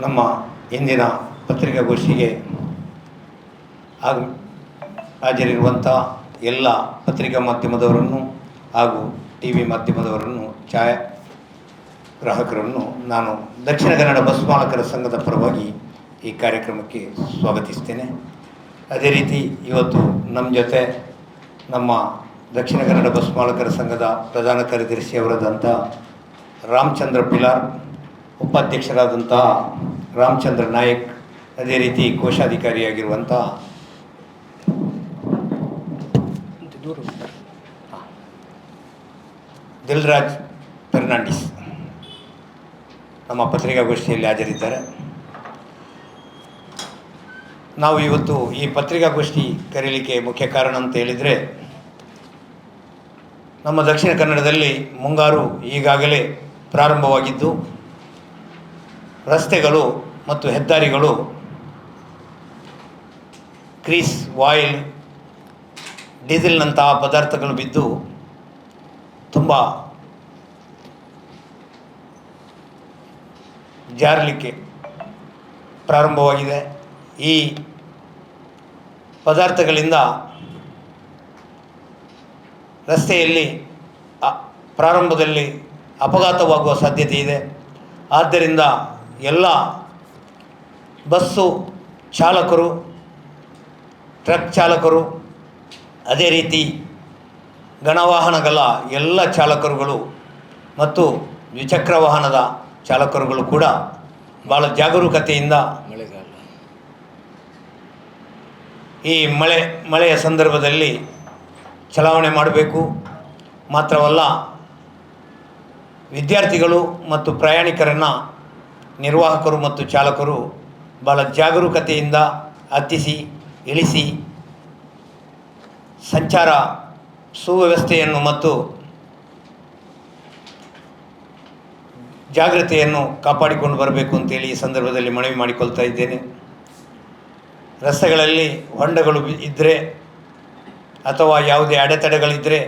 ನಮ್ಮ ಇಂದಿನ ಪತ್ರಿಕಾಗೋಷ್ಠಿಗೆ ಹಾಜರಿರುವಂಥ ಎಲ್ಲ ಪತ್ರಿಕಾ ಮಾಧ್ಯಮದವರನ್ನು ಹಾಗೂ ಟಿ ವಿ ಮಾಧ್ಯಮದವರನ್ನು ಛಾಯಾಗ್ರಾಹಕರನ್ನು ನಾನು ದಕ್ಷಿಣ ಕನ್ನಡ ಬಸ್ ಮಾಲಕರ ಸಂಘದ ಪರವಾಗಿ ಈ ಕಾರ್ಯಕ್ರಮಕ್ಕೆ ಸ್ವಾಗತಿಸ್ತೇನೆ. ಅದೇ ರೀತಿ ಇವತ್ತು ನಮ್ಮ ಜೊತೆ ನಮ್ಮ ದಕ್ಷಿಣ ಕನ್ನಡ ಬಸ್ ಮಾಲಕರ ಸಂಘದ ಪ್ರಧಾನ ಕಾರ್ಯದರ್ಶಿಯವರಾದಂಥ ರಾಮಚಂದ್ರ ಪಿಲಾರ್, ಉಪಾಧ್ಯಕ್ಷರಾದಂತಹ ರಾಮಚಂದ್ರ ನಾಯಕ್, ಅದೇ ರೀತಿ ಕೋಶಾಧಿಕಾರಿಯಾಗಿರುವಂಥ ದಿಲ್ರಾಜ್ ಫೆರ್ನಾಂಡಿಸ್ ನಮ್ಮ ಪತ್ರಿಕಾಗೋಷ್ಠಿಯಲ್ಲಿ ಹಾಜರಿದ್ದಾರೆ. ನಾವು ಇವತ್ತು ಈ ಪತ್ರಿಕಾಗೋಷ್ಠಿ ಕರೀಲಿಕ್ಕೆ ಮುಖ್ಯ ಕಾರಣ ಅಂತ ಹೇಳಿದರೆ, ನಮ್ಮ ದಕ್ಷಿಣ ಕನ್ನಡದಲ್ಲಿ ಮುಂಗಾರು ಈಗಾಗಲೇ ಪ್ರಾರಂಭವಾಗಿದ್ದು ರಸ್ತೆಗಳು ಮತ್ತು ಹೆದ್ದಾರಿಗಳು ಗ್ರೀಸ್, ಆಯಿಲ್, ಡೀಸೆಲ್ನಂತಹ ಪದಾರ್ಥಗಳು ಬಿದ್ದು ತುಂಬ ಜಾರಲಿಕ್ಕೆ ಪ್ರಾರಂಭವಾಗಿದೆ. ಈ ಪದಾರ್ಥಗಳಿಂದ ರಸ್ತೆಯಲ್ಲಿ ಪ್ರಾರಂಭದಲ್ಲಿ ಅಪಘಾತವಾಗುವ ಸಾಧ್ಯತೆ ಇದೆ. ಆದ್ದರಿಂದ ಎಲ್ಲ ಬಸ್ಸು ಚಾಲಕರು, ಟ್ರಕ್ ಚಾಲಕರು, ಅದೇ ರೀತಿ ಘನವಾಹನಗಳ ಎಲ್ಲ ಚಾಲಕರುಗಳು ಮತ್ತು ದ್ವಿಚಕ್ರ ವಾಹನದ ಚಾಲಕರುಗಳು ಕೂಡ ಭಾಳ ಜಾಗರೂಕತೆಯಿಂದ ಈ ಮಳೆಯ ಸಂದರ್ಭದಲ್ಲಿ ಚಲಾವಣೆ ಮಾಡಬೇಕು. ಮಾತ್ರವಲ್ಲ, ವಿದ್ಯಾರ್ಥಿಗಳು ಮತ್ತು ಪ್ರಯಾಣಿಕರನ್ನು ನಿರ್ವಾಹಕರು ಮತ್ತು ಚಾಲಕರು ಭಾಳ ಜಾಗರೂಕತೆಯಿಂದ ಹತ್ತಿಸಿ ಇಳಿಸಿ ಸಂಚಾರ ಸುವ್ಯವಸ್ಥೆಯನ್ನು ಮತ್ತು ಜಾಗ್ರತೆಯನ್ನು ಕಾಪಾಡಿಕೊಂಡು ಬರಬೇಕು ಅಂತೇಳಿ ಈ ಸಂದರ್ಭದಲ್ಲಿ ಮನವಿ ಮಾಡಿಕೊಳ್ತಾ ಇದ್ದೇನೆ. ರಸ್ತೆಗಳಲ್ಲಿ ಹೊಂಡಗಳು ಇದ್ದರೆ ಅಥವಾ ಯಾವುದೇ ಅಡೆತಡೆಗಳಿದ್ದರೆ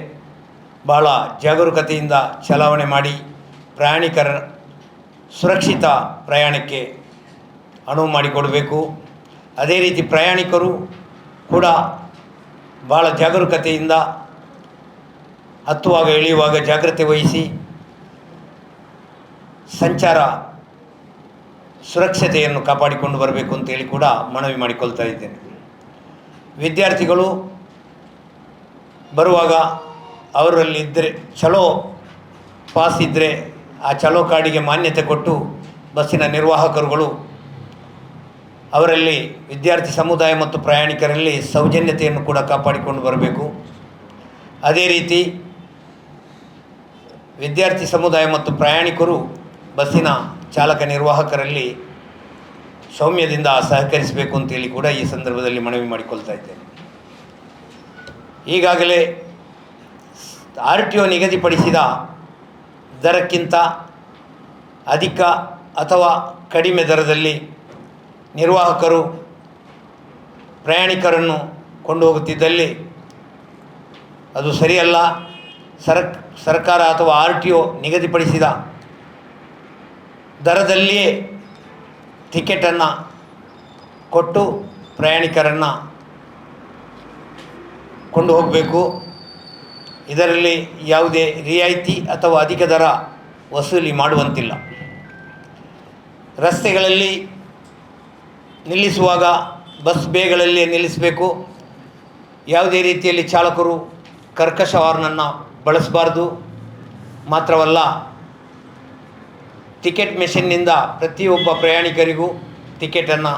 ಭಾಳ ಜಾಗರೂಕತೆಯಿಂದ ಚಲಾವಣೆ ಮಾಡಿ ಪ್ರಯಾಣಿಕರ ಸುರಕ್ಷಿತ ಪ್ರಯಾಣಕ್ಕೆ ಅನುವು ಮಾಡಿಕೊಡಬೇಕು. ಅದೇ ರೀತಿ ಪ್ರಯಾಣಿಕರು ಕೂಡ ಭಾಳ ಜಾಗರೂಕತೆಯಿಂದ ಹತ್ತುವಾಗ ಇಳಿಯುವಾಗ ಜಾಗ್ರತೆ ವಹಿಸಿ ಸಂಚಾರ ಸುರಕ್ಷತೆಯನ್ನು ಕಾಪಾಡಿಕೊಂಡು ಬರಬೇಕು ಅಂತೇಳಿ ಕೂಡ ಮನವಿ ಮಾಡಿಕೊಳ್ತಾ ಇದ್ದೇನೆ. ವಿದ್ಯಾರ್ಥಿಗಳು ಬರುವಾಗ ಅವರಲ್ಲಿ ಇದ್ದರೆ ಚಲೋ ಪಾಸ್ ಇದ್ದರೆ ಆ ಚಲೋ ಕಾರ್ಡಿಗೆ ಮಾನ್ಯತೆ ಕೊಟ್ಟು ಬಸ್ಸಿನ ನಿರ್ವಾಹಕರುಗಳು ಅವರಲ್ಲಿ ವಿದ್ಯಾರ್ಥಿ ಸಮುದಾಯ ಮತ್ತು ಪ್ರಯಾಣಿಕರಲ್ಲಿ ಸೌಜನ್ಯತೆಯನ್ನು ಕೂಡ ಕಾಪಾಡಿಕೊಂಡು ಬರಬೇಕು. ಅದೇ ರೀತಿ ವಿದ್ಯಾರ್ಥಿ ಸಮುದಾಯ ಮತ್ತು ಪ್ರಯಾಣಿಕರು ಬಸ್ಸಿನ ಚಾಲಕ ನಿರ್ವಾಹಕರಲ್ಲಿ ಸೌಮ್ಯದಿಂದ ಸಹಕರಿಸಬೇಕು ಅಂತೇಳಿ ಕೂಡ ಈ ಸಂದರ್ಭದಲ್ಲಿ ಮನವಿ ಮಾಡಿಕೊಳ್ತಾ ಇದ್ದೇನೆ. ಈಗಾಗಲೇ RTO ನಿಗದಿಪಡಿಸಿದ ದರಕ್ಕಿಂತ ಅಧಿಕ ಅಥವಾ ಕಡಿಮೆ ದರದಲ್ಲಿ ನಿರ್ವಾಹಕರು ಪ್ರಯಾಣಿಕರನ್ನು ಕೊಂಡು ಹೋಗುತ್ತಿದ್ದಲ್ಲಿ ಅದು ಸರಿಯಲ್ಲ. ಸರ್ಕಾರ ಅಥವಾ RTO ನಿಗದಿಪಡಿಸಿದ ದರದಲ್ಲಿಯೇ ಟಿಕೆಟನ್ನು ಕೊಟ್ಟು ಪ್ರಯಾಣಿಕರನ್ನು ಕೊಂಡು ಹೋಗಬೇಕು. ಇದರಲ್ಲಿ ಯಾವುದೇ ರಿಯಾಯಿತಿ ಅಥವಾ ಅಧಿಕ ದರ ವಸೂಲಿ ಮಾಡುವಂತಿಲ್ಲ. ರಸ್ತೆಗಳಲ್ಲಿ ನಿಲ್ಲಿಸುವಾಗ ಬಸ್ ಬೇಗಳಲ್ಲೇ ನಿಲ್ಲಿಸಬೇಕು. ಯಾವುದೇ ರೀತಿಯಲ್ಲಿ ಚಾಲಕರು ಕರ್ಕಶ ಹಾರ್ನನ್ನು ಬಳಸಬಾರ್ದು. ಮಾತ್ರವಲ್ಲ, ಟಿಕೆಟ್ ಮೆಷಿನ್ನಿಂದ ಪ್ರತಿಯೊಬ್ಬ ಪ್ರಯಾಣಿಕರಿಗೂ ಟಿಕೆಟನ್ನು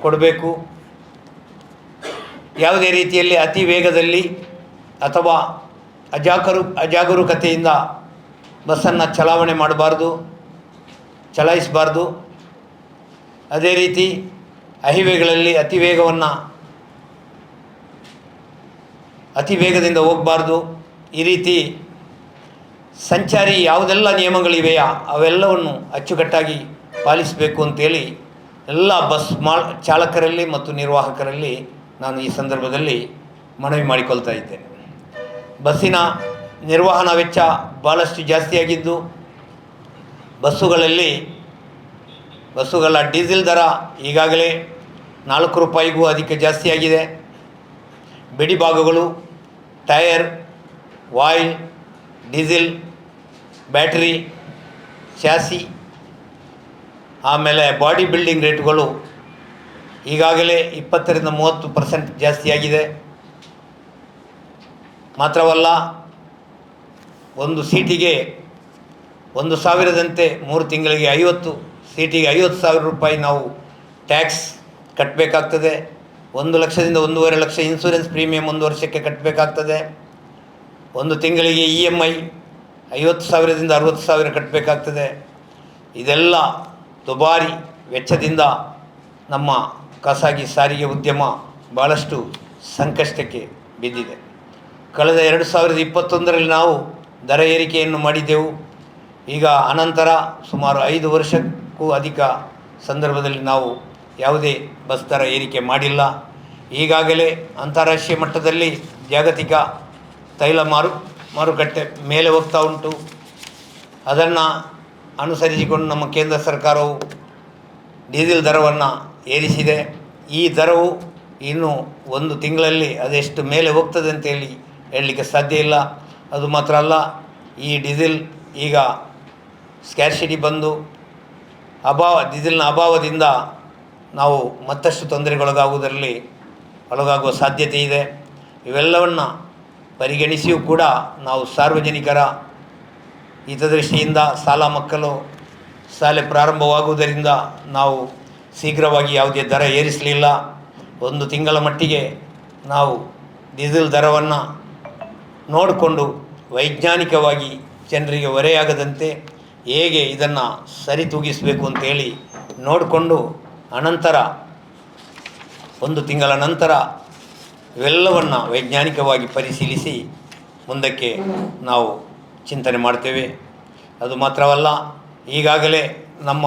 ಕೊಡಬೇಕು. ಯಾವುದೇ ರೀತಿಯಲ್ಲಿ ಅತಿ ವೇಗದಲ್ಲಿ ಅಥವಾ ಅಜಾಗರೂಕತೆಯಿಂದ ಬಸ್ಸನ್ನು ಚಲಾಯಿಸಬಾರ್ದು. ಅದೇ ರೀತಿ ಹೈವೇಗಳಲ್ಲಿ ಅತಿ ವೇಗದಿಂದ ಹೋಗಬಾರ್ದು. ಈ ರೀತಿ ಸಂಚಾರಿ ಯಾವುದೆಲ್ಲ ನಿಯಮಗಳಿವೆಯಾ ಅವೆಲ್ಲವನ್ನು ಅಚ್ಚುಕಟ್ಟಾಗಿ ಪಾಲಿಸಬೇಕು ಅಂತೇಳಿ ಎಲ್ಲ ಬಸ್ ಚಾಲಕರಲ್ಲಿ ಮತ್ತು ನಿರ್ವಾಹಕರಲ್ಲಿ ನಾನು ಈ ಸಂದರ್ಭದಲ್ಲಿ ಮನವಿ ಮಾಡಿಕೊಳ್ತಾ ಇದ್ದೇನೆ. ಬಸ್ಸಿನ ನಿರ್ವಹಣಾ ವೆಚ್ಚ ಭಾಳಷ್ಟು ಜಾಸ್ತಿಯಾಗಿದ್ದು ಬಸ್ಸುಗಳಲ್ಲಿ ಬಸ್ಸುಗಳ ಡೀಸೆಲ್ ದರ ಈಗಾಗಲೇ 4 ರೂಪಾಯಿಗೂ ಅಧಿಕ ಜಾಸ್ತಿಯಾಗಿದೆ. ಬಿಡಿ ಭಾಗಗಳು, tyre, oil, diesel, battery, chassis, ಆಮೇಲೆ ಬಾಡಿ ಬಿಲ್ಡಿಂಗ್ ರೇಟ್ಗಳು ಈಗಾಗಲೇ 20-30% ಜಾಸ್ತಿಯಾಗಿದೆ. ಮಾತ್ರವಲ್ಲ, ಒಂದು ಸೀಟಿಗೆ 1,000ದಂತೆ 3 ತಿಂಗಳಿಗೆ 50 ಸೀಟಿಗೆ 50,000 ರೂಪಾಯಿ ನಾವು ಟ್ಯಾಕ್ಸ್ ಕಟ್ಟಬೇಕಾಗ್ತದೆ. 1 ಲಕ್ಷದಿಂದ 1.5 ಲಕ್ಷ ಇನ್ಸೂರೆನ್ಸ್ ಪ್ರೀಮಿಯಂ 1 ವರ್ಷಕ್ಕೆ ಕಟ್ಟಬೇಕಾಗ್ತದೆ. ಒಂದು ತಿಂಗಳಿಗೆ EMI 50,000ದಿಂದ 60,000 ಕಟ್ಟಬೇಕಾಗ್ತದೆ. ಇದೆಲ್ಲ ದುಬಾರಿ ವೆಚ್ಚದಿಂದ ನಮ್ಮ ಖಾಸಗಿ ಸಾರಿಗೆ ಉದ್ಯಮ ಭಾಳಷ್ಟು ಸಂಕಷ್ಟಕ್ಕೆ ಬಿದ್ದಿದೆ. ಕಳೆದ 2021ರಲ್ಲಿ ನಾವು ದರ ಏರಿಕೆಯನ್ನು ಮಾಡಿದ್ದೆವು. ಈಗ ಅನಂತರ ಸುಮಾರು 5 ವರ್ಷಕ್ಕೂ ಅಧಿಕ ಸಂದರ್ಭದಲ್ಲಿ ನಾವು ಯಾವುದೇ ಬಸ್ ದರ ಏರಿಕೆ ಮಾಡಿಲ್ಲ. ಈಗಾಗಲೇ ಅಂತಾರಾಷ್ಟ್ರೀಯ ಮಟ್ಟದಲ್ಲಿ ಜಾಗತಿಕ ತೈಲ ಮಾರುಕಟ್ಟೆ ಮೇಲೆ ಹೋಗ್ತಾ ಉಂಟು. ಅದನ್ನು ಅನುಸರಿಸಿಕೊಂಡು ನಮ್ಮ ಕೇಂದ್ರ ಸರ್ಕಾರವು ಡೀಸೆಲ್ ದರವನ್ನು ಏರಿಸಿದೆ. ಈ ದರವು ಇನ್ನು 1 ತಿಂಗಳಲ್ಲಿ ಅದೆಷ್ಟು ಮೇಲೆ ಹೋಗ್ತದೆ ಅಂತೇಳಿ ಹೇಳಲಿಕ್ಕೆ ಸಾಧ್ಯ ಇಲ್ಲ. ಅದು ಮಾತ್ರ ಅಲ್ಲ, ಈ ಡೀಸೆಲ್ ಈಗ ಸ್ಕ್ಯಾರ್ಸಿಟಿ ಬಂದು ಡೀಸೆಲ್ನ ಅಭಾವದಿಂದ ನಾವು ಮತ್ತಷ್ಟು ಒಳಗಾಗುವ ಸಾಧ್ಯತೆ ಇದೆ. ಇವೆಲ್ಲವನ್ನು ಪರಿಗಣಿಸಿಯೂ ಕೂಡ ನಾವು ಸಾರ್ವಜನಿಕರ ಹಿತದೃಷ್ಟಿಯಿಂದ ಶಾಲೆ ಪ್ರಾರಂಭವಾಗುವುದರಿಂದ ನಾವು ಶೀಘ್ರವಾಗಿ ಯಾವುದೇ ದರ ಏರಿಸಲಿಲ್ಲ. 1 ತಿಂಗಳ ಮಟ್ಟಿಗೆ ನಾವು ಡೀಸೆಲ್ ದರವನ್ನು ನೋಡಿಕೊಂಡು ವೈಜ್ಞಾನಿಕವಾಗಿ ಜನರಿಗೆ ಹೊರೆಯಾಗದಂತೆ ಹೇಗೆ ಇದನ್ನು ಸರಿತೂಗಿಸಬೇಕು ಅಂತೇಳಿ ನೋಡಿಕೊಂಡು ಅನಂತರ 1 ತಿಂಗಳ ನಂತರ ಇವೆಲ್ಲವನ್ನು ವೈಜ್ಞಾನಿಕವಾಗಿ ಪರಿಶೀಲಿಸಿ ಮುಂದಕ್ಕೆ ನಾವು ಚಿಂತನೆ ಮಾಡ್ತೇವೆ. ಅದು ಮಾತ್ರವಲ್ಲ, ಈಗಾಗಲೇ ನಮ್ಮ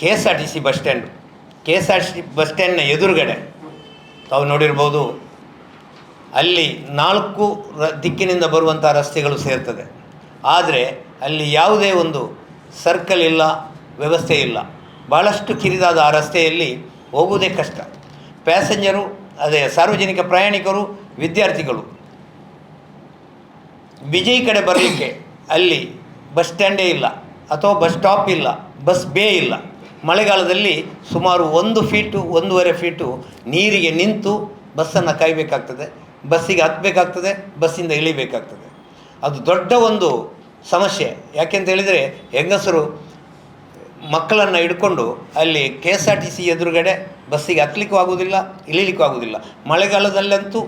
KSRTC ಬಸ್ ಸ್ಟ್ಯಾಂಡ್ನ ಎದುರುಗಡೆ ತಾವು ನೋಡಿರ್ಬೋದು, ಅಲ್ಲಿ 4 ದಿಕ್ಕಿನಿಂದ ಬರುವಂಥ ರಸ್ತೆಗಳು ಸೇರ್ತದೆ. ಆದರೆ ಅಲ್ಲಿ ಯಾವುದೇ ಒಂದು ಸರ್ಕಲ್ ಇಲ್ಲ, ವ್ಯವಸ್ಥೆ ಇಲ್ಲ. ಭಾಳಷ್ಟು ಕಿರಿದಾದ ಆ ರಸ್ತೆಯಲ್ಲಿ ಹೋಗುವುದೇ ಕಷ್ಟ. ಸಾರ್ವಜನಿಕ ಪ್ರಯಾಣಿಕರು, ವಿದ್ಯಾರ್ಥಿಗಳು ವಿಜಯ್ ಕಡೆ ಬರಲಿಕ್ಕೆ ಅಲ್ಲಿ ಬಸ್ ಸ್ಟ್ಯಾಂಡೇ ಇಲ್ಲ, ಅಥವಾ ಬಸ್ ಸ್ಟಾಪ್ ಇಲ್ಲ, ಬಸ್ ಬೇ ಇಲ್ಲ. ಮಳೆಗಾಲದಲ್ಲಿ ಸುಮಾರು 1 ಫೀಟು 1.5 ಫೀಟು ನೀರಿಗೆ ನಿಂತು ಬಸ್ಸನ್ನು ಕಾಯಬೇಕಾಗ್ತದೆ, ಬಸ್ಸಿಗೆ ಹತ್ತಬೇಕಾಗ್ತದೆ, ಬಸ್ಸಿಂದ ಇಳಿಬೇಕಾಗ್ತದೆ. ಅದು ದೊಡ್ಡ ಒಂದು ಸಮಸ್ಯೆ. ಯಾಕೆಂತ ಹೇಳಿದರೆ, ಹೆಂಗಸರು ಮಕ್ಕಳನ್ನು ಹಿಡ್ಕೊಂಡು ಅಲ್ಲಿ KSRTC ಎದುರುಗಡೆ ಬಸ್ಸಿಗೆ ಹತ್ತಲಿಕ್ಕೂ ಆಗೋದಿಲ್ಲ, ಇಳಿಲಿಕ್ಕೂ ಆಗೋದಿಲ್ಲ. ಮಳೆಗಾಲದಲ್ಲಂತೂ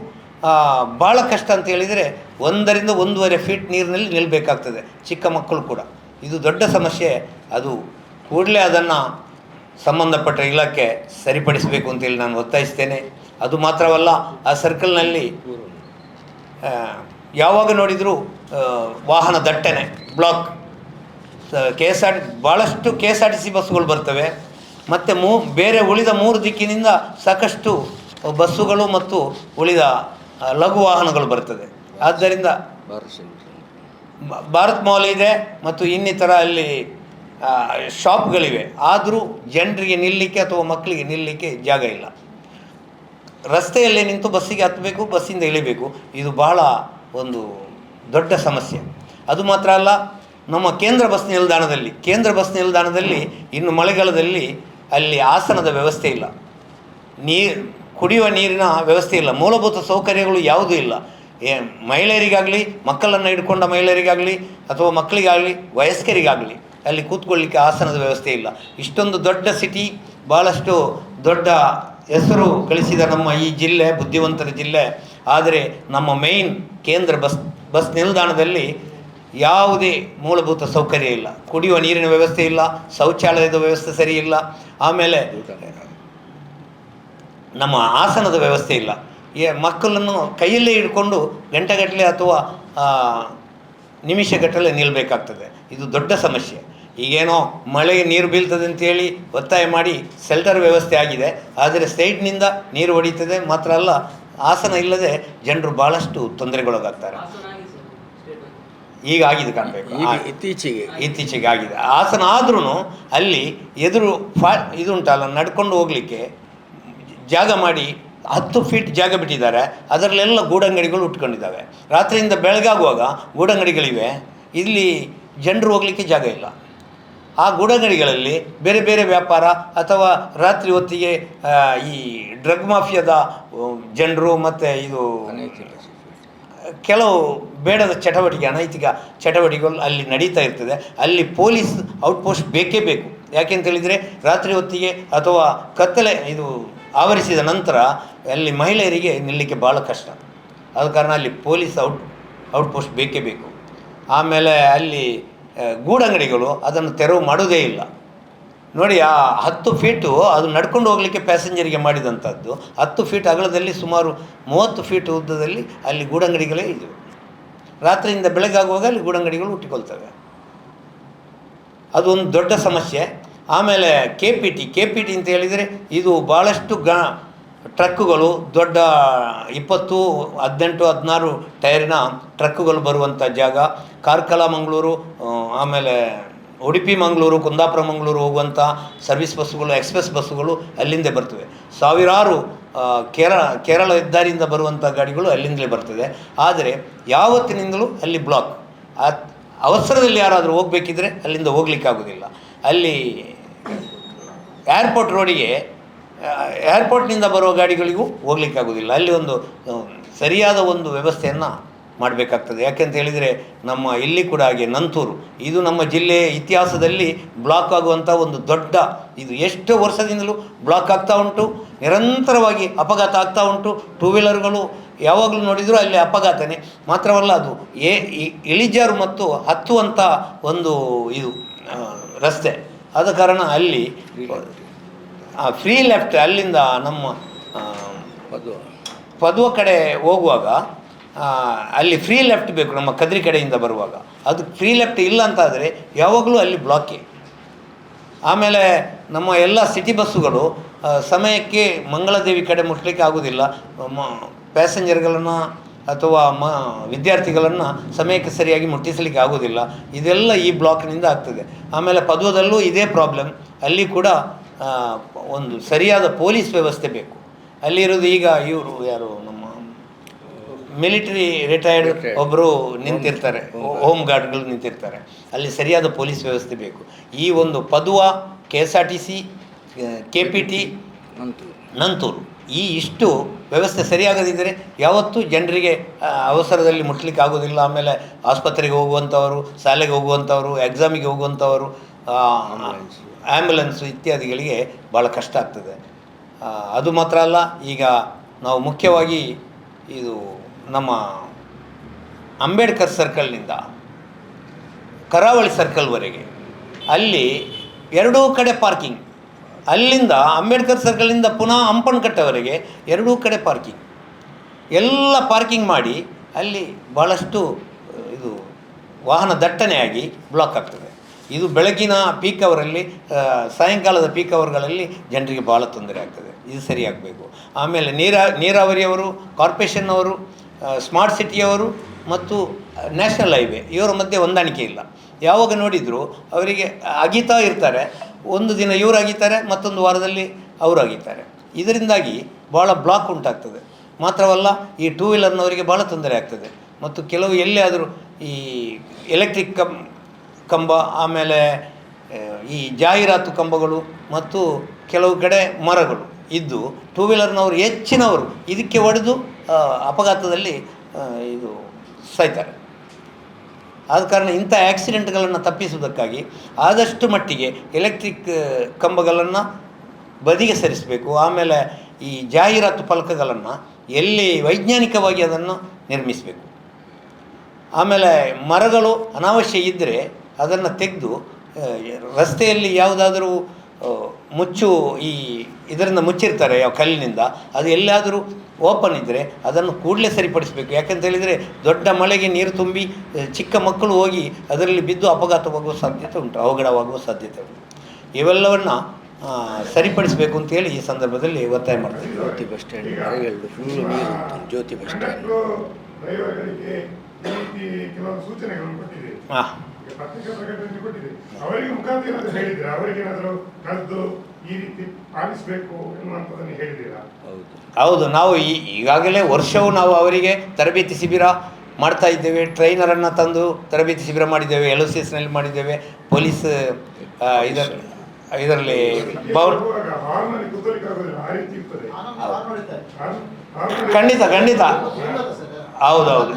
ಭಾಳ ಕಷ್ಟ ಅಂತ ಹೇಳಿದರೆ 1ರಿಂದ 1.5 ಫೀಟ್ ನೀರಿನಲ್ಲಿ ನಿಲ್ಲಬೇಕಾಗ್ತದೆ, ಚಿಕ್ಕ ಮಕ್ಕಳು ಕೂಡ. ಇದು ದೊಡ್ಡ ಸಮಸ್ಯೆ. ಅದು ಕೂಡಲೇ ಅದನ್ನು ಸಂಬಂಧಪಟ್ಟ ಇಲಾಖೆ ಸರಿಪಡಿಸಬೇಕು ಅಂತೇಳಿ ನಾನು ಒತ್ತಾಯಿಸ್ತೇನೆ. ಅದು ಮಾತ್ರವಲ್ಲ, ಆ ಸರ್ಕಲ್ನಲ್ಲಿ ಯಾವಾಗ ನೋಡಿದರೂ ವಾಹನ ದಟ್ಟಣೆ, ಬ್ಲಾಕ್. ಭಾಳಷ್ಟು KSRTC ಬಸ್ಸುಗಳು ಬರ್ತವೆ. ಮತ್ತು ಬೇರೆ ಉಳಿದ 3 ದಿಕ್ಕಿನಿಂದ ಸಾಕಷ್ಟು ಬಸ್ಸುಗಳು ಮತ್ತು ಉಳಿದ ಲಘು ವಾಹನಗಳು ಬರ್ತದೆ. ಆದ್ದರಿಂದ ಭಾರತ್ ಮಾಲ್ ಇದೆ ಮತ್ತು ಇನ್ನಿತರ ಅಲ್ಲಿ ಶಾಪ್ಗಳಿವೆ. ಆದರೂ ಜನರಿಗೆ ನಿಲ್ಲಲಿಕ್ಕೆ ಅಥವಾ ಮಕ್ಕಳಿಗೆ ನಿಲ್ಲಲಿಕ್ಕೆ ಜಾಗ ಇಲ್ಲ. ರಸ್ತೆಯಲ್ಲೇ ನಿಂತು ಬಸ್ಸಿಗೆ ಹತ್ತಬೇಕು, ಬಸ್ಸಿಂದ ಇಳಿಬೇಕು. ಇದು ಬಹಳ ಒಂದು ದೊಡ್ಡ ಸಮಸ್ಯೆ. ಅದು ಮಾತ್ರ ಅಲ್ಲ, ನಮ್ಮ ಕೇಂದ್ರ ಬಸ್ ನಿಲ್ದಾಣದಲ್ಲಿ ಇನ್ನು ಮಳೆಗಾಲದಲ್ಲಿ ಅಲ್ಲಿ ಆಸನದ ವ್ಯವಸ್ಥೆ ಇಲ್ಲ, ಕುಡಿಯುವ ನೀರಿನ ವ್ಯವಸ್ಥೆ ಇಲ್ಲ, ಮೂಲಭೂತ ಸೌಕರ್ಯಗಳು ಯಾವುದೂ ಇಲ್ಲ. ಮಹಿಳೆಯರಿಗಾಗಲಿ, ಮಕ್ಕಳನ್ನು ಹಿಡ್ಕೊಂಡ ಮಹಿಳೆಯರಿಗಾಗಲಿ ಅಥವಾ ಮಕ್ಕಳಿಗಾಗಲಿ ವಯಸ್ಕರಿಗಾಗಲಿ ಅಲ್ಲಿ ಕೂತ್ಕೊಳ್ಳಿಕ್ಕೆ ಆಸನದ ವ್ಯವಸ್ಥೆ ಇಲ್ಲ. ಇಷ್ಟೊಂದು ದೊಡ್ಡ ಸಿಟಿ, ಭಾಳಷ್ಟು ದೊಡ್ಡ ಹೆಸರು ಗಳಿಸಿದ ನಮ್ಮ ಈ ಜಿಲ್ಲೆ ಬುದ್ಧಿವಂತರ ಜಿಲ್ಲೆ. ಆದರೆ ನಮ್ಮ ಮೇಯ್ನ್ ಕೇಂದ್ರ ಬಸ್ ನಿಲ್ದಾಣದಲ್ಲಿ ಯಾವುದೇ ಮೂಲಭೂತ ಸೌಕರ್ಯ ಇಲ್ಲ. ಕುಡಿಯುವ ನೀರಿನ ವ್ಯವಸ್ಥೆ ಇಲ್ಲ, ಶೌಚಾಲಯದ ವ್ಯವಸ್ಥೆ ಸರಿ ಇಲ್ಲ, ಆಮೇಲೆ ನಮ್ಮ ಆಸನದ ವ್ಯವಸ್ಥೆ ಇಲ್ಲ. ಮಕ್ಕಳನ್ನು ಕೈಯಲ್ಲೇ ಹಿಡ್ಕೊಂಡು ಗಂಟೆಗಟ್ಟಲೆ ಅಥವಾ ನಿಮಿಷಗಟ್ಟಲೆ ನಿಲ್ಲಬೇಕಾಗ್ತದೆ. ಇದು ದೊಡ್ಡ ಸಮಸ್ಯೆ. ಈಗೇನೋ ಮಳೆಗೆ ನೀರು ಬೀಳ್ತದೆ ಅಂತೇಳಿ ಒತ್ತಾಯ ಮಾಡಿ ಶೆಲ್ಟರ್ ವ್ಯವಸ್ಥೆ ಆಗಿದೆ, ಆದರೆ ಸೈಡ್ನಿಂದ ನೀರು ಹೊಡೀತದೆ. ಮಾತ್ರ ಅಲ್ಲ, ಆಸನ ಇಲ್ಲದೆ ಜನರು ಭಾಳಷ್ಟು ತೊಂದರೆಗೊಳಗಾಗ್ತಾರೆ. ಈಗ ಆಗಿದೆ ಕಾಣಬೇಕು, ಇತ್ತೀಚೆಗೆ ಆಗಿದೆ. ಹಾಸನ ಆದ್ರೂ ಅಲ್ಲಿ ಎದುರು ಇದುಂಟಲ್ಲ, ನಡ್ಕೊಂಡು ಹೋಗಲಿಕ್ಕೆ ಜಾಗ ಮಾಡಿ 10 ಫೀಟ್ ಜಾಗ ಬಿಟ್ಟಿದ್ದಾರೆ. ಅದರಲ್ಲೆಲ್ಲ ಗೂಡಂಗಡಿಗಳು ಉಟ್ಕೊಂಡಿದ್ದಾವೆ. ರಾತ್ರಿಯಿಂದ ಬೆಳಗಾಗುವಾಗ ಗೂಡಂಗಡಿಗಳಿವೆ, ಇಲ್ಲಿ ಜನರು ಹೋಗಲಿಕ್ಕೆ ಜಾಗ ಇಲ್ಲ. ಆ ಗೂಡಂಗಡಿಗಳಲ್ಲಿ ಬೇರೆ ಬೇರೆ ವ್ಯಾಪಾರ ಅಥವಾ ರಾತ್ರಿ ಹೊತ್ತಿಗೆ ಈ ಡ್ರಗ್ ಮಾಫಿಯಾದ ಜನರು ಮತ್ತು ಇದು ಕೆಲವು ಬೇಡದ ಚಟುವಟಿಕೆ, ಅನೈತಿಕ ಚಟುವಟಿಕೆಗಳು ಅಲ್ಲಿ ನಡೀತಾ ಇರ್ತದೆ. ಅಲ್ಲಿ ಪೊಲೀಸ್ ಔಟ್ಪೋಸ್ಟ್ ಬೇಕೇ ಬೇಕು. ಯಾಕೆಂತೇಳಿದರೆ ರಾತ್ರಿ ಹೊತ್ತಿಗೆ ಅಥವಾ ಕತ್ತಲೆ ಇದು ಆವರಿಸಿದ ನಂತರ ಅಲ್ಲಿ ಮಹಿಳೆಯರಿಗೆ ನಿಲ್ಲಲಿಕ್ಕೆ ಭಾಳ ಕಷ್ಟ. ಆದ ಕಾರಣ ಅಲ್ಲಿ ಪೊಲೀಸ್ ಔಟ್ಪೋಸ್ಟ್ ಬೇಕೇ ಬೇಕು. ಆಮೇಲೆ ಅಲ್ಲಿ ಗೂಡಂಗಡಿಗಳು ಅದನ್ನು ತೆರವು ಮಾಡೋದೇ ಇಲ್ಲ ನೋಡಿ. ಆ 10 ಫೀಟು ಅದು ನಡ್ಕೊಂಡು ಹೋಗಲಿಕ್ಕೆ ಪ್ಯಾಸೆಂಜರಿಗೆ ಮಾಡಿದಂಥದ್ದು. 10 ಫೀಟ್ ಅಗಲದಲ್ಲಿ ಸುಮಾರು 30 ಫೀಟ್ ಉದ್ದದಲ್ಲಿ ಅಲ್ಲಿ ಗೂಡಂಗಡಿಗಳೇ ಇದು. ರಾತ್ರಿಯಿಂದ ಬೆಳಗಾಗುವಾಗ ಅಲ್ಲಿ ಗೂಡಂಗಡಿಗಳು ಹುಟ್ಟಿಕೊಳ್ತವೆ. ಅದು ಒಂದು ದೊಡ್ಡ ಸಮಸ್ಯೆ. ಆಮೇಲೆ ಕೆ ಪಿ ಟಿ ಅಂತ ಹೇಳಿದರೆ ಇದು ಭಾಳಷ್ಟು ಟ್ರಕ್ಕುಗಳು, ದೊಡ್ಡ 20, 18, 16 ಟೈರಿನ ಟ್ರಕ್ಕುಗಳು ಬರುವಂಥ ಜಾಗ. ಕಾರ್ಕಳ ಮಂಗಳೂರು, ಆಮೇಲೆ ಉಡುಪಿ ಮಂಗಳೂರು, ಕುಂದಾಪುರ ಮಂಗಳೂರು ಹೋಗುವಂಥ ಸರ್ವಿಸ್ ಬಸ್ಸುಗಳು, ಎಕ್ಸ್ಪ್ರೆಸ್ ಬಸ್ಸುಗಳು ಅಲ್ಲಿಂದ ಬರ್ತವೆ. ಸಾವಿರಾರು ಕೇರಳ ಹೆದ್ದಾರಿಯಿಂದ ಬರುವಂಥ ಗಾಡಿಗಳು ಅಲ್ಲಿಂದಲೇ ಬರ್ತದೆ. ಆದರೆ ಯಾವತ್ತಿನಿಂದಲೂ ಅಲ್ಲಿ ಬ್ಲಾಕ್. ಅವಸರದಲ್ಲಿ ಯಾರಾದರೂ ಹೋಗಬೇಕಿದ್ರೆ ಅಲ್ಲಿಂದ ಹೋಗ್ಲಿಕ್ಕಾಗೋದಿಲ್ಲ. ಅಲ್ಲಿ ಏರ್ಪೋರ್ಟ್ ರೋಡಿಗೆ, ಏರ್ಪೋರ್ಟ್ನಿಂದ ಬರುವ ಗಾಡಿಗಳಿಗೂ ಹೋಗ್ಲಿಕ್ಕಾಗೋದಿಲ್ಲ. ಅಲ್ಲಿ ಒಂದು ಸರಿಯಾದ ಒಂದು ವ್ಯವಸ್ಥೆಯನ್ನು ಮಾಡಬೇಕಾಗ್ತದೆ. ಯಾಕೆಂತ ಹೇಳಿದರೆ ನಮ್ಮ ಇಲ್ಲಿ ಕೂಡ ಹಾಗೆ ನಂತೂರು, ಇದು ನಮ್ಮ ಜಿಲ್ಲೆಯ ಇತಿಹಾಸದಲ್ಲಿ ಬ್ಲಾಕ್ ಆಗುವಂಥ ಒಂದು ದೊಡ್ಡ ಇದು. ಎಷ್ಟು ವರ್ಷದಿಂದಲೂ ಬ್ಲಾಕ್ ಆಗ್ತಾ ಉಂಟು, ನಿರಂತರವಾಗಿ ಅಪಘಾತ ಆಗ್ತಾ ಉಂಟು. ಟೂ ವೀಲರ್ಗಳು ಯಾವಾಗಲೂ ನೋಡಿದರೂ ಅಲ್ಲಿ ಅಪಘಾತನೇ. ಮಾತ್ರವಲ್ಲ, ಅದು ಇಳಿಜಾರು ಮತ್ತು ಹತ್ತುವಂಥ ಒಂದು ಇದು ರಸ್ತೆ. ಆದ ಕಾರಣ ಅಲ್ಲಿ ಫ್ರೀ ಲೆಫ್ಟ್ ಅಲ್ಲಿಂದ ನಮ್ಮ ಪದುವ ಕಡೆ ಹೋಗುವಾಗ ಅಲ್ಲಿ ಫ್ರೀ ಲೆಫ್ಟ್ ಬೇಕು ನಮ್ಮ ಕದ್ರಿ ಕಡೆಯಿಂದ ಬರುವಾಗ. ಅದು ಫ್ರೀ ಲೆಫ್ಟ್ ಇಲ್ಲ ಅಂತಾದರೆ ಯಾವಾಗಲೂ ಅಲ್ಲಿ ಬ್ಲಾಕೇ. ಆಮೇಲೆ ನಮ್ಮ ಎಲ್ಲ ಸಿಟಿ ಬಸ್ಸುಗಳು ಸಮಯಕ್ಕೆ ಮಂಗಳದೇವಿ ಕಡೆ ಮುಟ್ಲಿಕ್ಕೆ ಆಗೋದಿಲ್ಲ. ಪ್ಯಾಸೆಂಜರ್ಗಳನ್ನು ಅಥವಾ ವಿದ್ಯಾರ್ಥಿಗಳನ್ನು ಸಮಯಕ್ಕೆ ಸರಿಯಾಗಿ ಮುಟ್ಟಿಸಲಿಕ್ಕೆ ಆಗೋದಿಲ್ಲ. ಇದೆಲ್ಲ ಈ ಬ್ಲಾಕ್ನಿಂದ ಆಗ್ತದೆ. ಆಮೇಲೆ ಪದ್ವದಲ್ಲೂ ಇದೇ ಪ್ರಾಬ್ಲಮ್. ಅಲ್ಲಿ ಕೂಡ ಒಂದು ಸರಿಯಾದ ಪೊಲೀಸ್ ವ್ಯವಸ್ಥೆ ಬೇಕು. ಅಲ್ಲಿರೋದು ಈಗ ಇವರು ಯಾರು ನಮ್ಮ ಮಿಲಿಟರಿ ರಿಟೈರ್ಡ್ ಒಬ್ಬರು ನಿಂತಿರ್ತಾರೆ, ಹೋಮ್ ಗಾರ್ಡ್ಗಳು ನಿಂತಿರ್ತಾರೆ. ಅಲ್ಲಿ ಸರಿಯಾದ ಪೊಲೀಸ್ ವ್ಯವಸ್ಥೆ ಬೇಕು. ಈ ಒಂದು ಪದುವ, KSRTC, KPT, ನಂತೂರು ಈ ಇಷ್ಟು ವ್ಯವಸ್ಥೆ ಸರಿಯಾಗದಿದ್ದರೆ ಯಾವತ್ತೂ ಜನರಿಗೆ ಅವಸರದಲ್ಲಿ ಮುಟ್ಲಿಕ್ಕೆ ಆಗೋದಿಲ್ಲ. ಆಮೇಲೆ ಆಸ್ಪತ್ರೆಗೆ ಹೋಗುವಂಥವರು, ಶಾಲೆಗೆ ಹೋಗುವಂಥವರು, ಎಕ್ಸಾಮಿಗೆ ಹೋಗುವಂಥವರು, ಆ್ಯಂಬುಲೆನ್ಸು ಇತ್ಯಾದಿಗಳಿಗೆ ಭಾಳ ಕಷ್ಟ ಆಗ್ತದೆ. ಅದು ಮಾತ್ರ ಅಲ್ಲ, ಈಗ ನಾವು ಮುಖ್ಯವಾಗಿ ಇದು ನಮ್ಮ ಅಂಬೇಡ್ಕರ್ ಸರ್ಕಲ್ನಿಂದ ಕರಾವಳಿ ಸರ್ಕಲ್ವರೆಗೆ ಅಲ್ಲಿ ಎರಡೂ ಕಡೆ ಪಾರ್ಕಿಂಗ್. ಅಲ್ಲಿಂದ ಅಂಬೇಡ್ಕರ್ ಸರ್ಕಲಿಂದ ಪುನಃ ಹಂಪನಕಟ್ಟೆವರೆಗೆ ಎರಡೂ ಕಡೆ ಪಾರ್ಕಿಂಗ್. ಎಲ್ಲ ಪಾರ್ಕಿಂಗ್ ಮಾಡಿ ಅಲ್ಲಿ ಭಾಳಷ್ಟು ಇದು ವಾಹನ ದಟ್ಟಣೆಯಾಗಿ ಬ್ಲಾಕ್ ಆಗ್ತದೆ. ಇದು ಬೆಳಗಿನ ಪೀಕ್ ಅವರಲ್ಲಿ, ಸಾಯಂಕಾಲದ ಪೀಕ್ ಅವರ್ಗಳಲ್ಲಿ ಜನರಿಗೆ ಭಾಳ ತೊಂದರೆ ಆಗ್ತದೆ. ಇದು ಸರಿಯಾಗಬೇಕು. ಆಮೇಲೆ ನೀರಾವರಿಯವರು, ಕಾರ್ಪೊರೇಷನ್ನವರು, ಸ್ಮಾರ್ಟ್ ಸಿಟಿಯವರು ಮತ್ತು ನ್ಯಾಷನಲ್ ಹೈವೇ ಇವರ ಮಧ್ಯೆ ಹೊಂದಾಣಿಕೆ ಇಲ್ಲ. ಯಾವಾಗ ನೋಡಿದರೂ ಅವರಿಗೆ ಅಗೀತಾ ಇರ್ತಾರೆ. ಒಂದು ದಿನ ಇವರು ಅಗೀತಾರೆ, ಮತ್ತೊಂದು ವಾರದಲ್ಲಿ ಅವರು ಅಗೀತಾರೆ. ಇದರಿಂದಾಗಿ ಭಾಳ ಬ್ಲಾಕ್ ಉಂಟಾಗ್ತದೆ. ಮಾತ್ರವಲ್ಲ, ಈ ಟೂ ವೀಲರ್ನವರಿಗೆ ಭಾಳ ತೊಂದರೆ ಆಗ್ತದೆ. ಮತ್ತು ಕೆಲವು ಎಲ್ಲಿಯಾದರೂ ಈ ಎಲೆಕ್ಟ್ರಿಕ್ ಕಂಬ, ಆಮೇಲೆ ಈ ಜಾಹೀರಾತು ಕಂಬಗಳು ಮತ್ತು ಕೆಲವು ಕಡೆ ಮರಗಳು ಇದ್ದು ಟೂ ವೀಲರ್ನವರು ಹೆಚ್ಚಿನವರು ಇದಕ್ಕೆ ಹೊಡೆದು ಅಪಘಾತದಲ್ಲಿ ಇದು ಸಾಯ್ತಾರೆ. ಆದ ಕಾರಣ ಇಂಥ ಆ್ಯಕ್ಸಿಡೆಂಟ್ಗಳನ್ನು ತಪ್ಪಿಸುವುದಕ್ಕಾಗಿ ಆದಷ್ಟು ಮಟ್ಟಿಗೆ ಎಲೆಕ್ಟ್ರಿಕ್ ಕಂಬಗಳನ್ನು ಬದಿಗೆ ಸರಿಸಬೇಕು. ಆಮೇಲೆ ಈ ಜಾಹೀರಾತು ಫಲಕಗಳನ್ನು ಎಲ್ಲಿ ವೈಜ್ಞಾನಿಕವಾಗಿ ಅದನ್ನು ನಿರ್ಮಿಸಬೇಕು. ಆಮೇಲೆ ಮರಗಳು ಅನಾವಶ್ಯ ಇದ್ದರೆ ಅದನ್ನು ತೆಗೆದು ರಸ್ತೆಯಲ್ಲಿ ಯಾವುದಾದರೂ ಮುಚ್ಚು ಇದರಿಂದ ಮುಚ್ಚಿರ್ತಾರೆ ಯಾವ ಕಲ್ಲಿನಿಂದ, ಅದು ಎಲ್ಲಾದರೂ ಓಪನ್ ಇದ್ದರೆ ಅದನ್ನು ಕೂಡಲೇ ಸರಿಪಡಿಸಬೇಕು. ಯಾಕಂತ ಹೇಳಿದರೆ ದೊಡ್ಡ ಮಳೆಗೆ ನೀರು ತುಂಬಿ ಚಿಕ್ಕ ಮಕ್ಕಳು ಹೋಗಿ ಅದರಲ್ಲಿ ಬಿದ್ದು ಅಪಘಾತವಾಗುವ ಸಾಧ್ಯತೆ ಉಂಟು, ಅವಘಡವಾಗುವ ಸಾಧ್ಯತೆ ಉಂಟು. ಇವೆಲ್ಲವನ್ನು ಸರಿಪಡಿಸಬೇಕು ಅಂತೇಳಿ ಈ ಸಂದರ್ಭದಲ್ಲಿ ಒತ್ತಾಯ ಮಾಡ್ತೀವಿ. ಜ್ಯೋತಿ ಬಸ್ ಸ್ಟ್ಯಾಂಡ್ ಮರಗಳು ಫುಲ್ಲು ನೀರು, ಜ್ಯೋತಿ ಬಸ್ ಸ್ಟ್ಯಾಂಡ್ ಈ ರೀತಿ ಕೆಲವೊಂದು ಸೂಚನೆಗಳನ್ನು ಕೊಟ್ಟಿದ್ದೀರಿ. ಹಾಂ ಈಗ ಪತ್ರಿಕಾ ಪ್ರಕಟಣೆ ಕೊಟ್ಟಿದ್ದೀರಿ. ಅವರಿಗೆ ಮುಖಾಂತರ ಏನಾದರೂ ಹೇಳಿದ್ರೆ ಅವರಿಗೆ ಏನಾದರೂ ಕಳೆದು ಈ ರೀತಿ ಪಾಲಿಸಬೇಕು ಎನ್ನುವಂಥದ್ದನ್ನು ಹೇಳಿದ್ದೀರಾ? ಹೌದು, ನಾವು ಈಗಾಗಲೇ ವರ್ಷವೂ ನಾವು ಅವರಿಗೆ ತರಬೇತಿ ಶಿಬಿರ ಮಾಡ್ತಾ ಇದ್ದೇವೆ. ಟ್ರೈನರನ್ನು ತಂದು ತರಬೇತಿ ಶಿಬಿರ ಮಾಡಿದ್ದೇವೆ. LOCSನಲ್ಲಿ ಮಾಡಿದ್ದೇವೆ. ಪೊಲೀಸ್ ಇದರಲ್ಲಿ ಹಾರ್ನಲ್ಲಿ ಕೂತ್ಕೊಳ್ಳಿಕ್ಕೆ ಆಗೋದಿಲ್ಲ, ಆ ರೀತಿ ಇರ್ತದೆ. ಖಂಡಿತ ಖಂಡಿತ ಹೌದೌದು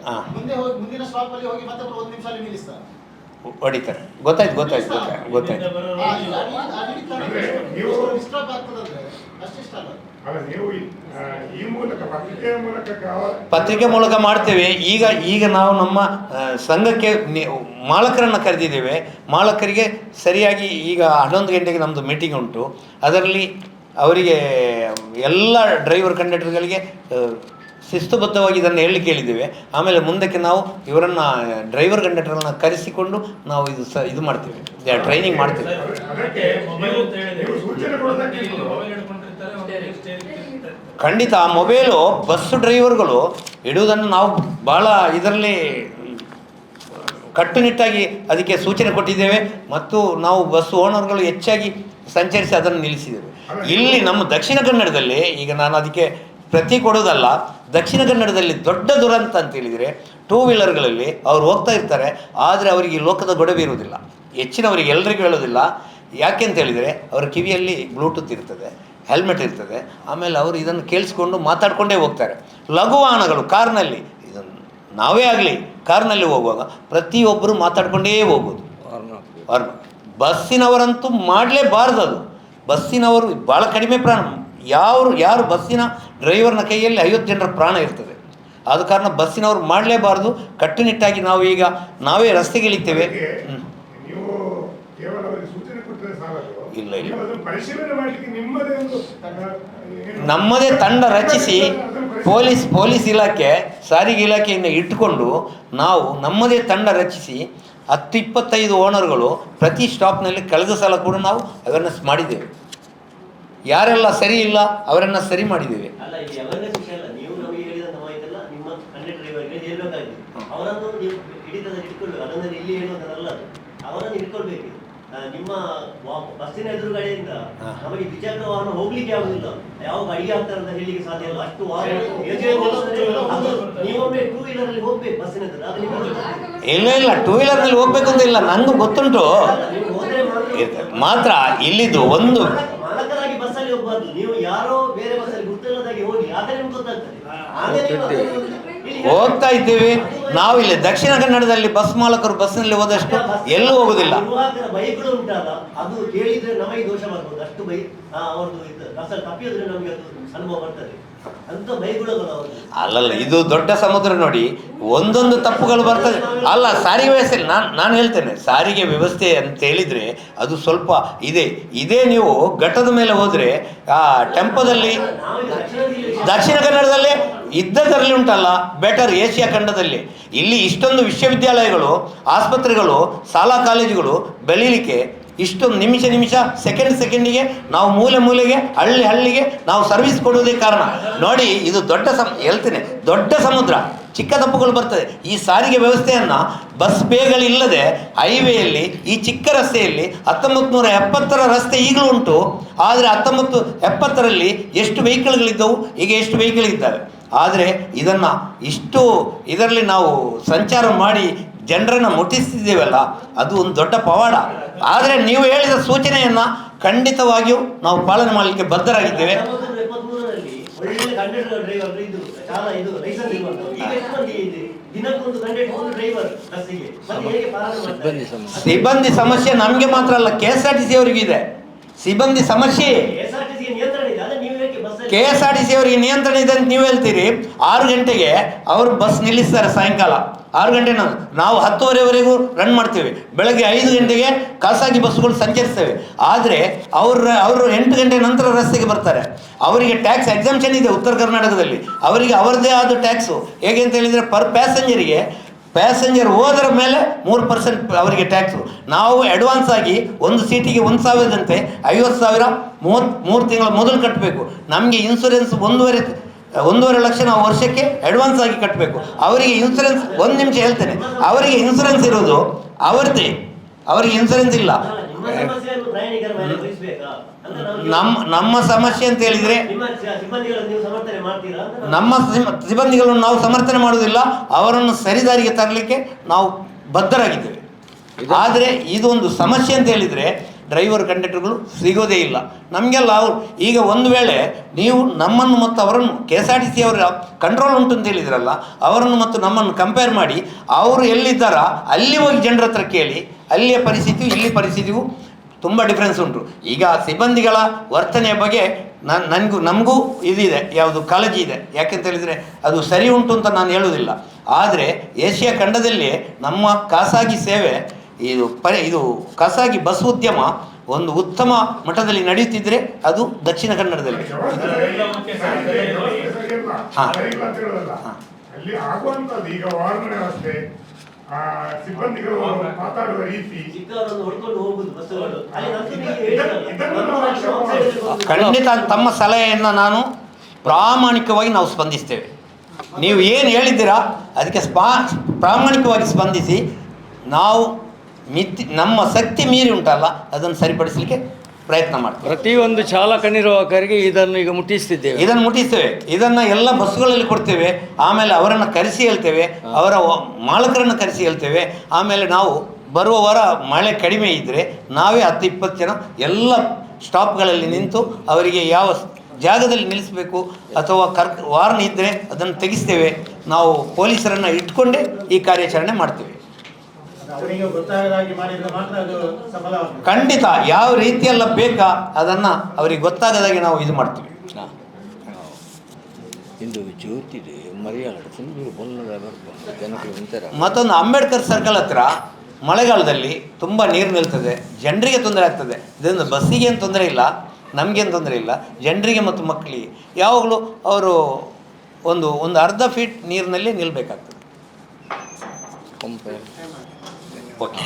ಹಾಂ ಹೊಡಿತಾರೆ. ಗೊತ್ತಾಯ್ತು ಗೊತ್ತಾಯ್ತು ಗೊತ್ತಾಯ್ತು ಗೊತ್ತಾಯ್ತು. ಅಲ್ಲ, ನೀವು ಈ ಮೂಲಕ ಪತ್ರಿಕೆ ಮೂಲಕ ಮಾಡ್ತೇವೆ. ಈಗ ನಾವು ನಮ್ಮ ಸಂಘಕ್ಕೆ ಮಾಲಕರನ್ನು ಕರೆದಿದ್ದೇವೆ. ಮಾಲಕರಿಗೆ ಸರಿಯಾಗಿ ಈಗ 11 ಗಂಟೆಗೆ ನಮ್ಮದು ಮೀಟಿಂಗ್ ಉಂಟು. ಅದರಲ್ಲಿ ಅವರಿಗೆ ಎಲ್ಲ ಡ್ರೈವರ್ ಕಂಡಕ್ಟರ್ಗಳಿಗೆ ಶಿಸ್ತುಬದ್ಧವಾಗಿ ಇದನ್ನು ಹೇಳಿ ಕೇಳಿದ್ದೇವೆ. ಆಮೇಲೆ ಮುಂದಕ್ಕೆ ನಾವು ಇವರನ್ನು ಡ್ರೈವರ್ ಕಂಡಕ್ಟರ್ನ ಕರೆಸಿಕೊಂಡು ನಾವು ಇದು ಮಾಡ್ತೇವೆ, ಟ್ರೈನಿಂಗ್ ಮಾಡ್ತೇವೆ. ಖಂಡಿತ ಆ ಮೊಬೈಲು ಬಸ್ಸು ಡ್ರೈವರ್ಗಳು ಇಡುವುದನ್ನು ನಾವು ಭಾಳ ಇದರಲ್ಲಿ ಕಟ್ಟುನಿಟ್ಟಾಗಿ ಅದಕ್ಕೆ ಸೂಚನೆ ಕೊಟ್ಟಿದ್ದೇವೆ. ಮತ್ತು ನಾವು ಬಸ್ ಓನರ್ಗಳು ಹೆಚ್ಚಾಗಿ ಸಂಚರಿಸಿ ಅದನ್ನು ನಿಲ್ಲಿಸಿದ್ದೇವೆ. ಇಲ್ಲಿ ನಮ್ಮ ದಕ್ಷಿಣ ಕನ್ನಡದಲ್ಲಿ ಈಗ ನಾನು ಅದಕ್ಕೆ ಪ್ರತಿ ಕೊಡೋದಲ್ಲ, ದಕ್ಷಿಣ ಕನ್ನಡದಲ್ಲಿ ದೊಡ್ಡ ದುರಂತ ಅಂತ ಹೇಳಿದರೆ 2 ವೀಲರ್ಗಳಲ್ಲಿ ಅವ್ರು ಹೋಗ್ತಾ ಇರ್ತಾರೆ. ಆದರೆ ಅವರಿಗೆ ಲೋಕದ ಗೊಡವೆ ಇರುವುದಿಲ್ಲ. ಹೆಚ್ಚಿನವರಿಗೆ ಎಲ್ರಿಗೂ ಹೇಳೋದಿಲ್ಲ. ಯಾಕೆ ಅಂತ ಹೇಳಿದರೆ ಅವರ ಕಿವಿಯಲ್ಲಿ ಬ್ಲೂಟೂತ್ ಇರ್ತದೆ, ಹೆಲ್ಮೆಟ್ ಇರ್ತದೆ. ಆಮೇಲೆ ಅವರು ಇದನ್ನು ಕೇಳಿಸ್ಕೊಂಡು ಮಾತಾಡಿಕೊಂಡೇ ಹೋಗ್ತಾರೆ. ಲಘು ವಾಹನಗಳು ಕಾರ್ನಲ್ಲಿ, ಇದನ್ನು ನಾವೇ ಆಗಲಿ ಕಾರ್ನಲ್ಲಿ ಹೋಗುವಾಗ ಪ್ರತಿಯೊಬ್ಬರು ಮಾತಾಡಿಕೊಂಡೇ ಹೋಗೋದು. ಬಸ್ಸಿನವರಂತೂ ಮಾಡಲೇಬಾರ್ದು. ಅದು ಬಸ್ಸಿನವರು ಭಾಳ ಕಡಿಮೆ ಪ್ರಾಣ. ಯಾರು ಬಸ್ಸಿನ ಡ್ರೈವರ್ನ ಕೈಯಲ್ಲಿ 50 ಜನರ ಪ್ರಾಣ ಇರ್ತದೆ. ಆದ ಕಾರಣ ಬಸ್ಸಿನವರು ಮಾಡಲೇಬಾರ್ದು. ಕಟ್ಟುನಿಟ್ಟಾಗಿ ನಾವು ಈಗ ನಾವೇ ರಸ್ತೆಗೆ ಇಳಿತೇವೆ. ಇಲ್ಲ ಇಲ್ಲ, ನಮ್ಮದೇ ತಂಡ ರಚಿಸಿ ಪೊಲೀಸ್ ಇಲಾಖೆ, ಸಾರಿಗೆ ಇಲಾಖೆಯಿಂದ ಇಟ್ಟುಕೊಂಡು ನಾವು ನಮ್ಮದೇ ತಂಡ ರಚಿಸಿ 10-25 ಓನರ್ಗಳು ಪ್ರತಿ ಸ್ಟಾಪ್ನಲ್ಲಿ ಕಳೆದ ಸಲ ಕೂಡ ನಾವು ಅವೇರ್ನೆಸ್ ಮಾಡಿದ್ದೇವೆ. ಯಾರೆಲ್ಲ ಸರಿ ಇಲ್ಲ ಅವರನ್ನು ಸರಿ ಮಾಡಿದ್ದೇವೆ. ನಿಮ್ಮ ಬಸ್ಸಿನ ಎದುರುಗಡೆಯಿಂದ ನಮಗೆ ದ್ವಿಚಕ್ರ ವಾಹನ ಹೋಗ್ಲಿಕ್ಕೆ ಆಗುದಿಲ್ಲ. ಯಾವ ಅಡಿಗೆ ಆಗ್ತಾರೆ ಅಂತ ಹೇಳಲಿಕ್ಕೆ ಸಾಧ್ಯ ಇಲ್ಲ. ಅಷ್ಟು ವಾಹನ ನೀವೊಮ್ಮೆ 2 ವೀಲರ್ ಹೋಗ್ಬೇಕು ಬಸ್ಸಿನ ಎದುರು. ಇಲ್ಲ 2 ವೀಲರ್ನಲ್ಲಿ ಹೋಗ್ಬೇಕು ಅಂತ ಇಲ್ಲ, ನಂಗೂ ಗೊತ್ತುಂಟು. ಮಾತ್ರ ಇಲ್ಲಿದ್ದು ಒಂದು ಮಾಲಕರಾಗಿ ಬಸ್ಸಲ್ಲಿ ಹೋಗ್ಬಾರ್ದು. ನೀವು ಯಾರೋ ಬೇರೆ ಬಸ್ಸಲ್ಲಿ ಗೊತ್ತಿಲ್ಲದಾಗಿ ಹೋಗಿ, ಆದರೆ ನಿಮ್ಗೆ ಗೊತ್ತಾಗ್ತದೆ. ಹೋಗ್ತಾ ಇದ್ದೀವಿ ನಾವು. ಇಲ್ಲಿ ದಕ್ಷಿಣ ಕನ್ನಡದಲ್ಲಿ ಬಸ್ ಮಾಲಕರು ಬಸ್ನಲ್ಲಿ ಹೋದಷ್ಟು ಎಲ್ಲೂ ಹೋಗುದಿಲ್ಲ. ಬೈಕ್ಗಳು ಉಂಟಲ್ಲ, ಅದು ಕೇಳಿದ್ರೆ ನಮಗೆ ದೋಷ ಬರ್ಬೋದು. ಅಷ್ಟು ಅವ್ರದ್ದು ಬಸ್ಸಲ್ಲಿ ತಪ್ಪಿದ್ರೆ ನಮಗೆ ಅದು ಅನುಭವ ಬರ್ತದೆ. ಅಂತ ಬೈಕ್ಗಳು ಅಲ್ಲಲ್ಲ, ಇದು ದೊಡ್ಡ ಸಮುದ್ರ ನೋಡಿ, ಒಂದೊಂದು ತಪ್ಪುಗಳು ಬರ್ತದೆ. ಅಲ್ಲ, ಸಾರಿಗೆ ವ್ಯವಸ್ಥೆ ನಾನು ಹೇಳ್ತೇನೆ, ಸಾರಿಗೆ ವ್ಯವಸ್ಥೆ ಅಂತ ಹೇಳಿದರೆ ಅದು ಸ್ವಲ್ಪ ಇದೇ ನೀವು ಘಟ್ಟದ ಮೇಲೆ ಹೋದರೆ ಆ ಟೆಂಪೋದಲ್ಲಿ ದಕ್ಷಿಣ ಕನ್ನಡದಲ್ಲಿ ಇದ್ದದರಲ್ಲಿ ಉಂಟಲ್ಲ ಬೆಟರ್ ಏಷ್ಯಾ ಖಂಡದಲ್ಲಿ. ಇಲ್ಲಿ ಇಷ್ಟೊಂದು ವಿಶ್ವವಿದ್ಯಾಲಯಗಳು, ಆಸ್ಪತ್ರೆಗಳು, ಶಾಲಾ ಕಾಲೇಜುಗಳು ಬೆಳೀಲಿಕ್ಕೆ ಇಷ್ಟೊಂದು ನಿಮಿಷ ಸೆಕೆಂಡಿಗೆ ನಾವು ಮೂಲೆಗೆ ಹಳ್ಳಿಗೆ ನಾವು ಸರ್ವಿಸ್ ಕೊಡುವುದೇ ಕಾರಣ. ನೋಡಿ, ಇದು ಹೇಳ್ತೇನೆ ದೊಡ್ಡ ಸಮುದ್ರ, ಚಿಕ್ಕ ತಪ್ಪುಗಳು ಬರ್ತದೆ. ಈ ಸಾರಿಗೆ ವ್ಯವಸ್ಥೆಯನ್ನು ಬಸ್ ಬೇಗಳಿಲ್ಲದೆ ಹೈವೇಯಲ್ಲಿ ಈ ಚಿಕ್ಕ ರಸ್ತೆಯಲ್ಲಿ 1970ರ ರಸ್ತೆ ಈಗಲೂ ಉಂಟು. ಆದರೆ 1970ರಲ್ಲಿ ಎಷ್ಟು ವೆಹಿಕಲ್ಗಳಿದ್ದವು, ಈಗ ಎಷ್ಟು ವೆಹಿಕಲ್ ಇದ್ದಾವೆ. ಆದರೆ ಇದರಲ್ಲಿ ನಾವು ಸಂಚಾರ ಮಾಡಿ ಜನರನ್ನು ಮುಟ್ಟಿಸ್ತಿದ್ದೇವಲ್ಲ, ಅದು ಒಂದು ದೊಡ್ಡ ಪವಾಡ. ಆದರೆ ನೀವು ಹೇಳಿದ ಸೂಚನೆಯನ್ನು ಖಂಡಿತವಾಗಿಯೂ ನಾವು ಪಾಲನೆ ಮಾಡಲಿಕ್ಕೆ ಬದ್ಧರಾಗಿದ್ದೇವೆ. ಸಿಬ್ಬಂದಿ ಸಮಸ್ಯೆ ನಮಗೆ ಮಾತ್ರ ಅಲ್ಲ, KSRTC ಅವರಿಗೂ ಇದೆ ಸಿಬ್ಬಂದಿ ಸಮಸ್ಯೆ. KSRTC ಅವರಿಗೆ ನಿಯಂತ್ರಣ ಇದೆ ಅಂತ ನೀವು ಹೇಳ್ತೀರಿ. 6 ಗಂಟೆಗೆ ಅವರು ಬಸ್ ನಿಲ್ಲಿಸ್ತಾರೆ. ಸಾಯಂಕಾಲ 6 ಗಂಟೆ ನಾವು 10:30ವರೆಗೂ ರನ್ ಮಾಡ್ತೇವೆ. ಬೆಳಗ್ಗೆ 5 ಗಂಟೆಗೆ ಖಾಸಗಿ ಬಸ್ಸುಗಳು ಸಂಚರಿಸ್ತೇವೆ. ಆದರೆ ಅವರು 8 ಗಂಟೆ ನಂತರ ರಸ್ತೆಗೆ ಬರ್ತಾರೆ. ಅವರಿಗೆ ಟ್ಯಾಕ್ಸ್ ಎಕ್ಸಂಪ್ಷನ್ ಇದೆ ಉತ್ತರ ಕರ್ನಾಟಕದಲ್ಲಿ. ಅವರಿಗೆ ಅವರದೇ ಆದ ಟ್ಯಾಕ್ಸು. ಹೇಗೆ ಅಂತ ಹೇಳಿದರೆ ಪ್ಯಾಸೆಂಜರ್ ಹೋದರ ಮೇಲೆ 3% ಅವರಿಗೆ ಟ್ಯಾಕ್ಸು. ನಾವು ಅಡ್ವಾನ್ಸ್ ಆಗಿ ಒಂದು ಸೀಟಿಗೆ 1,000ದಂತೆ 50,000 3 ತಿಂಗಳ ಮೊದಲು ಕಟ್ಟಬೇಕು. ನಮಗೆ ಇನ್ಸೂರೆನ್ಸ್ 1.5 ಲಕ್ಷ ನಾವು ವರ್ಷಕ್ಕೆ ಅಡ್ವಾನ್ಸ್ ಆಗಿ ಕಟ್ಟಬೇಕು. ಅವರಿಗೆ ಇನ್ಸೂರೆನ್ಸ್, ಒಂದು ನಿಮಿಷ ಹೇಳ್ತೇನೆ, ಅವರಿಗೆ ಇನ್ಸೂರೆನ್ಸ್ ಇರೋದು ಅವರದೇ, ಅವರಿಗೆ ಇನ್ಸೂರೆನ್ಸ್ ಇಲ್ಲ. ನಿಮ್ಮ ಸಮಸ್ಯೆಯನ್ನು ಪ್ರಯಾಣಿಕರ ಮೇಲೆ ವಹಿಸ್ಬೇಕಾ? ಅಂದ್ರೆ ನಮ್ಮ ಸಮಸ್ಯೆ ಅಂತ ಹೇಳಿದರೆ ನಿಮ್ಮ ಸಿಬ್ಬಂದಿಗಳನ್ನು ನೀವು ಸಮರ್ಥನೆ ಮಾಡ್ತೀರಾ ಅಂತ ನಮ್ಮ ಸಿಬ್ಬಂದಿಗಳನ್ನು ನಾವು ಸಮರ್ಥನೆ ಮಾಡುವುದಿಲ್ಲ, ಅವರನ್ನು ಸರಿದಾರಿಗೆ ತರಲಿಕ್ಕೆ ನಾವು ಬದ್ಧರಾಗಿದ್ದೇವೆ. ಆದರೆ ಇದೊಂದು ಸಮಸ್ಯೆ ಅಂತ ಹೇಳಿದರೆ ಡ್ರೈವರ್ ಕಂಡಕ್ಟರ್ಗಳು ಸಿಗೋದೇ ಇಲ್ಲ ನಮಗೆಲ್ಲ. ಅವರು ಈಗ ಒಂದು ವೇಳೆ ನೀವು ನಮ್ಮನ್ನು ಮತ್ತು ಅವರನ್ನು KSRTC ಅವರ ಕಂಟ್ರೋಲ್ ಉಂಟು ಅಂತ ಹೇಳಿದ್ರಲ್ಲ, ಅವರನ್ನು ಮತ್ತು ನಮ್ಮನ್ನು ಕಂಪೇರ್ ಮಾಡಿ ಅವರು ಎಲ್ಲಿದ್ದಾರಾ ಅಲ್ಲಿ ಹೋಗಿ ಜನರ ಹತ್ರ ಕೇಳಿ, ಅಲ್ಲಿಯ ಪರಿಸ್ಥಿತಿಯು ಇಲ್ಲಿ ಪರಿಸ್ಥಿತಿಯು ತುಂಬ ಡಿಫ್ರೆನ್ಸ್ ಉಂಟು. ಈಗ ಸಿಬ್ಬಂದಿಗಳ ವರ್ತನೆಯ ಬಗ್ಗೆ ನಮಗೂ ಇದಿದೆ, ಯಾವುದು ಕಾಳಜಿ ಇದೆ. ಯಾಕೆಂತ ಹೇಳಿದರೆ ಅದು ಸರಿ ಉಂಟು ಅಂತ ನಾನು ಹೇಳುವುದಿಲ್ಲ. ಆದರೆ ಏಷ್ಯಾ ಖಂಡದಲ್ಲಿ ನಮ್ಮ ಖಾಸಗಿ ಸೇವೆ ಇದು ಖಾಸಗಿ ಬಸ್ ಉದ್ಯಮ ಒಂದು ಉತ್ತಮ ಮಟ್ಟದಲ್ಲಿ ನಡೆಯುತ್ತಿದ್ದರೆ ಅದು ದಕ್ಷಿಣ ಕನ್ನಡದಲ್ಲಿ. ಅಲ್ಲಿ ಆಗುವಂತದ್ದು ಈಗ ವಾಹನ ವ್ಯವಸ್ಥೆ, ಸಿಬ್ಬಂದಿಗಳು ಮಾತಾಡುವ ರೀತಿ, ಚಿಕ್ಕವರನ್ನು ಹೊಡ್ಕೊಂಡು ಹೋಗುದು ಬಸ್ಸುಗಳು ಅಲ್ಲಿ ನಮ್ಗೆ ಖಂಡಿತ ತಮ್ಮ ಸಲಹೆಯನ್ನು ನಾನು ಪ್ರಾಮಾಣಿಕವಾಗಿ ನಾವು ಸ್ಪಂದಿಸ್ತೇವೆ. ನೀವು ಏನು ಹೇಳಿದ್ದೀರಾ ಅದಕ್ಕೆ ಪ್ರಾಮಾಣಿಕವಾಗಿ ಸ್ಪಂದಿಸಿ ನಾವು ನಮ್ಮ ಶಕ್ತಿ ಮೀರಿ ಉಂಟಲ್ಲ ಅದನ್ನು ಸರಿಪಡಿಸಲಿಕ್ಕೆ ಪ್ರಯತ್ನ ಮಾಡ್ತೀವಿ. ಪ್ರತಿಯೊಂದು ಚಾಲಕ ನಿರ್ವಾಹಕರಿಗೆ ಇದನ್ನು ಈಗ ಮುಟ್ಟಿಸ್ತಿದ್ದೇವೆ. ಇದನ್ನು ಮುಟ್ಟಿಸ್ತೇವೆ, ಇದನ್ನು ಎಲ್ಲ ಬಸ್ಸುಗಳಲ್ಲಿ ಕೊಡ್ತೇವೆ. ಆಮೇಲೆ ಅವರನ್ನು ಕರೆಸಿ ಹೇಳ್ತೇವೆ, ಅವರ ಮಾಲಕರನ್ನು ಕರೆಸಿ ಹೇಳ್ತೇವೆ. ಆಮೇಲೆ ನಾವು ಬರುವ ವಾರ ಮಳೆ ಕಡಿಮೆ ಇದ್ದರೆ ನಾವೇ 10-20 ಜನ ಎಲ್ಲ ಸ್ಟಾಪ್ಗಳಲ್ಲಿ ನಿಂತು ಅವರಿಗೆ ಯಾವ ಜಾಗದಲ್ಲಿ ನಿಲ್ಲಿಸಬೇಕು ಅಥವಾ ವಾರ್ನ್ ಇದ್ದರೆ ಅದನ್ನು ತೆಗಿಸ್ತೇವೆ. ನಾವು ಪೊಲೀಸರನ್ನು ಇಟ್ಕೊಂಡೇ ಈ ಕಾರ್ಯಾಚರಣೆ ಮಾಡ್ತೇವೆ. ಖಂಡಿತ ಯಾವ ರೀತಿಯೆಲ್ಲ ಬೇಕಾ ಅದನ್ನು ಅವರಿಗೆ ಗೊತ್ತಾಗದಾಗೆ ನಾವು ಇದು ಮಾಡ್ತೀವಿ. ಮತ್ತೊಂದು ಅಂಬೇಡ್ಕರ್ ಸರ್ಕಲ್ ಹತ್ರ ಮಳೆಗಾಲದಲ್ಲಿ ತುಂಬ ನೀರು ನಿಲ್ತದೆ, ಜನರಿಗೆ ತೊಂದರೆ ಆಗ್ತದೆ. ಇದರಿಂದ ಬಸ್ಸಿಗೇನು ತೊಂದರೆ ಇಲ್ಲ, ನಮಗೇನು ತೊಂದರೆ ಇಲ್ಲ, ಜನರಿಗೆ ಮತ್ತು ಮಕ್ಕಳಿಗೆ ಯಾವಾಗಲೂ ಅವರು ಒಂದು ಅರ್ಧ ಫೀಟ್ ನೀರಿನಲ್ಲಿ ನಿಲ್ಲಬೇಕಾಗ್ತದೆ. ಓಕೆ.